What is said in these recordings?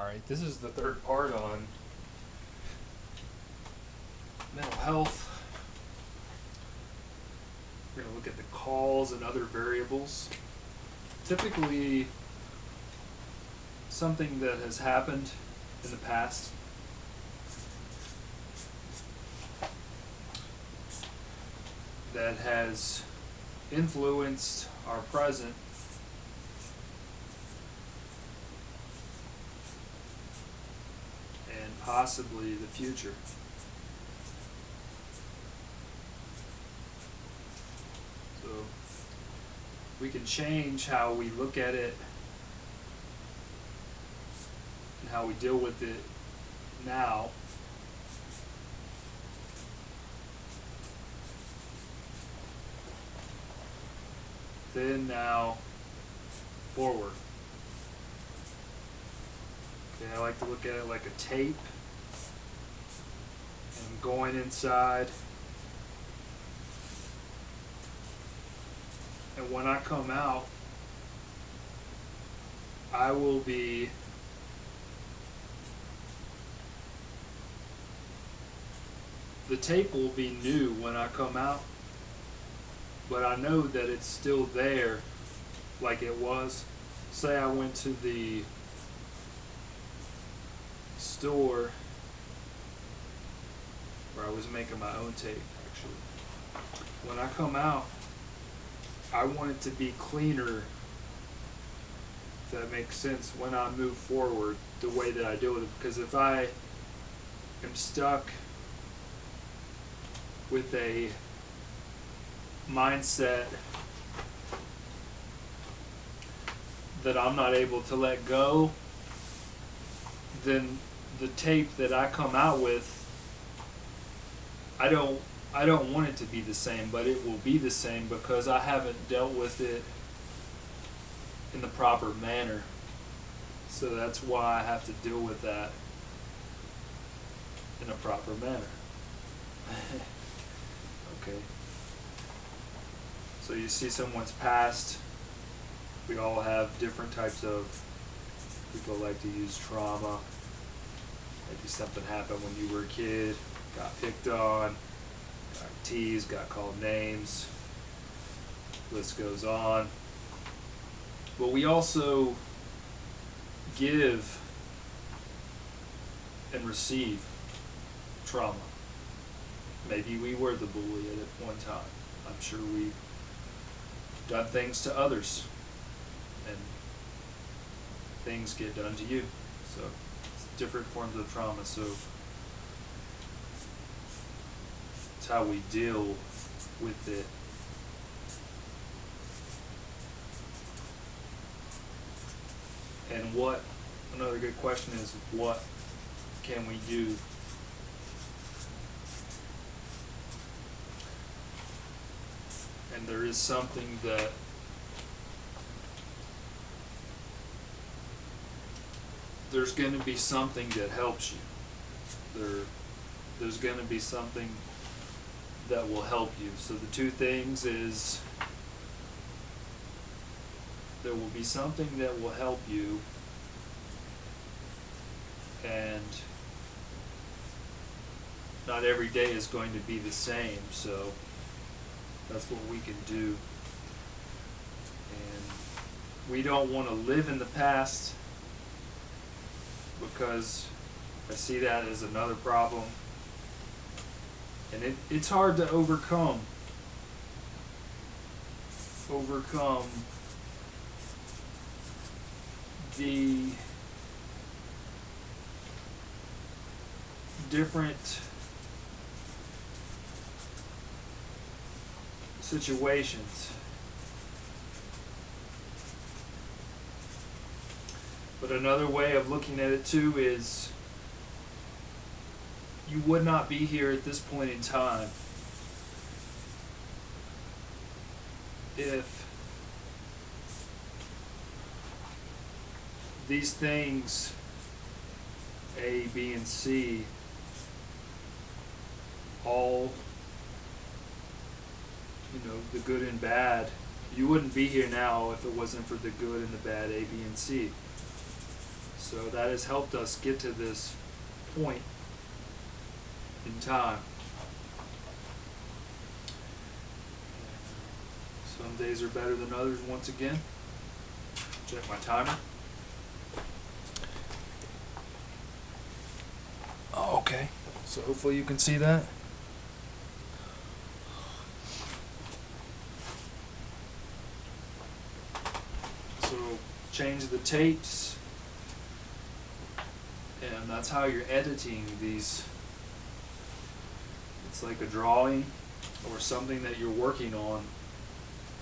Alright, this is the third part on mental health. We're going to look at the cause and other variables. Typically, something that has happened in the past that has influenced our present and possibly the future. So we can change how we look at it and how we deal with it now. Then now forward. Okay, I like to look at it like a tape. And I'm going inside. And when I come out, I will be the tape will be new when I come out, but I know that it's still there like it was. Say I went to the store where I was making my own tape, actually. When I come out, I want it to be cleaner, if that makes sense, when I move forward, the way that I deal with it. Because if I am stuck with a mindset that I'm not able to let go, then the tape that I come out with, I don't want it to be the same, but it will be the same because I haven't dealt with it in the proper manner. So that's why I have to deal with that in a proper manner. Okay. So you see someone's past. We all have different types of people like to use trauma. Maybe something happened when you were a kid, got picked on, got teased, got called names. List goes on. But we also give and receive trauma. Maybe we were the bully at one time. I'm sure we've done things to others and things get done to you. So it's different forms of trauma. So it's how we deal with it. And what, another good question is, what can we do? And there is something that there's going to be something that helps you. There's going to be something that will help you. So the two things is there will be something that will help you, and not every day is going to be the same. So that's what we can do. And we don't want to live in the past, because I see that as another problem. And it's hard to overcome the different situations. But another way of looking at it too is you would not be here at this point in time if these things, A, B, and C, all, the good and bad, you wouldn't be here now if it wasn't for the good and the bad, A, B, and C. So that has helped us get to this point in time. Some days are better than others once again. Check my timer. Oh, okay. So hopefully you can see that. So change the tapes, and that's how you're editing these. It's like a drawing or something that you're working on,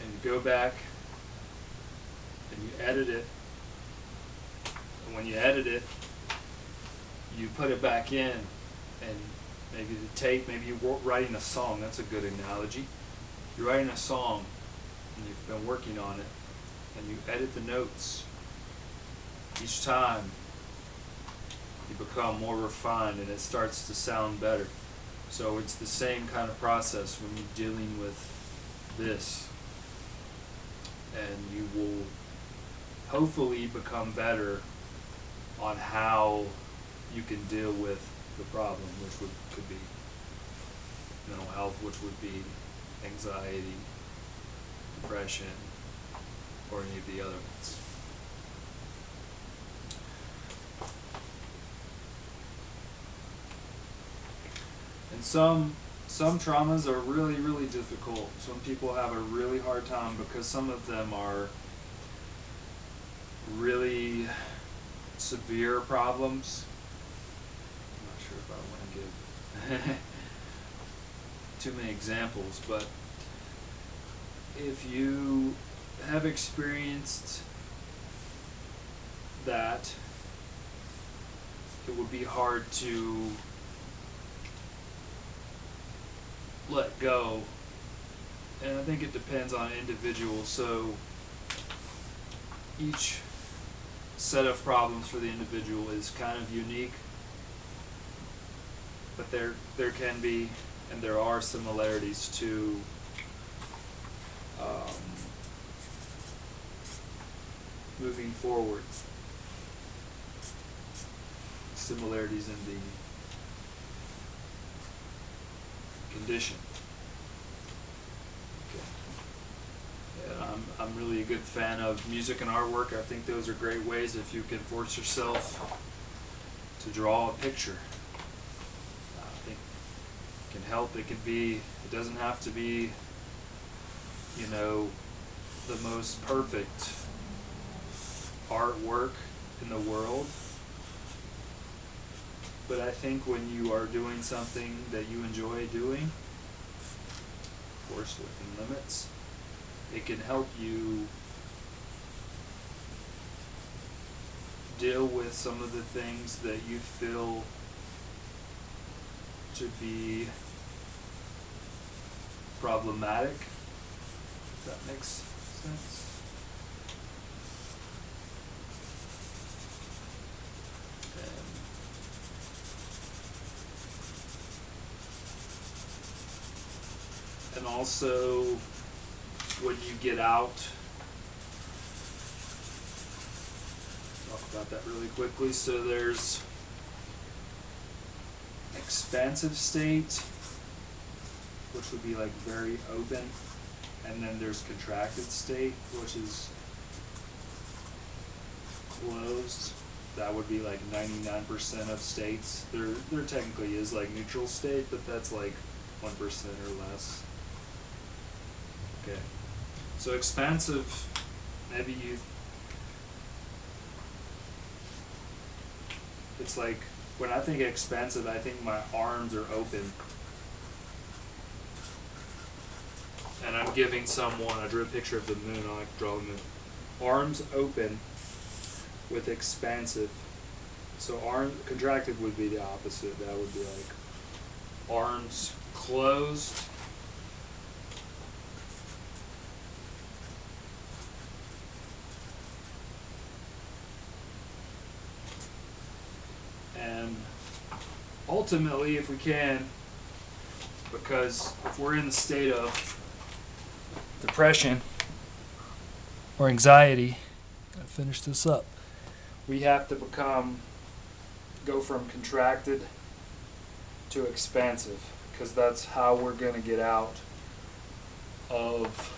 and you go back and you edit it, and when you edit it, you put it back in, and maybe the tape, maybe you're writing a song. That's a good analogy. You're writing a song, and you've been working on it, and you edit the notes. Each time, you become more refined, and it starts to sound better. So it's the same kind of process when you're dealing with this, and you will hopefully become better on how you can deal with the problem, which could be mental health, which would be anxiety, depression, or any of the other ones. And some traumas are really, really difficult. Some people have a really hard time because some of them are really severe problems. I'm not sure if I want to give too many examples, but if you have experienced that, it would be hard to let go. And I think it depends on individuals. So each set of problems for the individual is kind of unique, but there can be, and there are similarities to moving forward. Similarities in the condition. Okay. And I'm really a good fan of music and artwork. I think those are great ways if you can force yourself to draw a picture. I think it can help. It doesn't have to be, the most perfect artwork in the world. But I think when you are doing something that you enjoy doing, of course within limits, it can help you deal with some of the things that you feel to be problematic, if that makes sense. And also, when you get out, talk about that really quickly. So there's expansive state, which would be like very open, and then there's contracted state, which is closed. That would be like 99% of states. There technically is like neutral state, but that's like 1% or less. Okay, so expansive, maybe it's like, when I think expansive, I think my arms are open. And I'm giving someone, I drew a picture of the moon, I like to draw the moon. Arms open with expansive. So contracted would be the opposite. That would be like arms closed, and ultimately, if we can, because if we're in the state of depression or anxiety, I'll finish this up. We have to go from contracted to expansive, because that's how we're going to get out of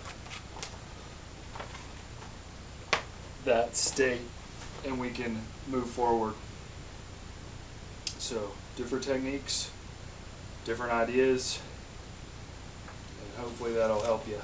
that state and we can move forward. So, different techniques, different ideas, and hopefully that'll help you.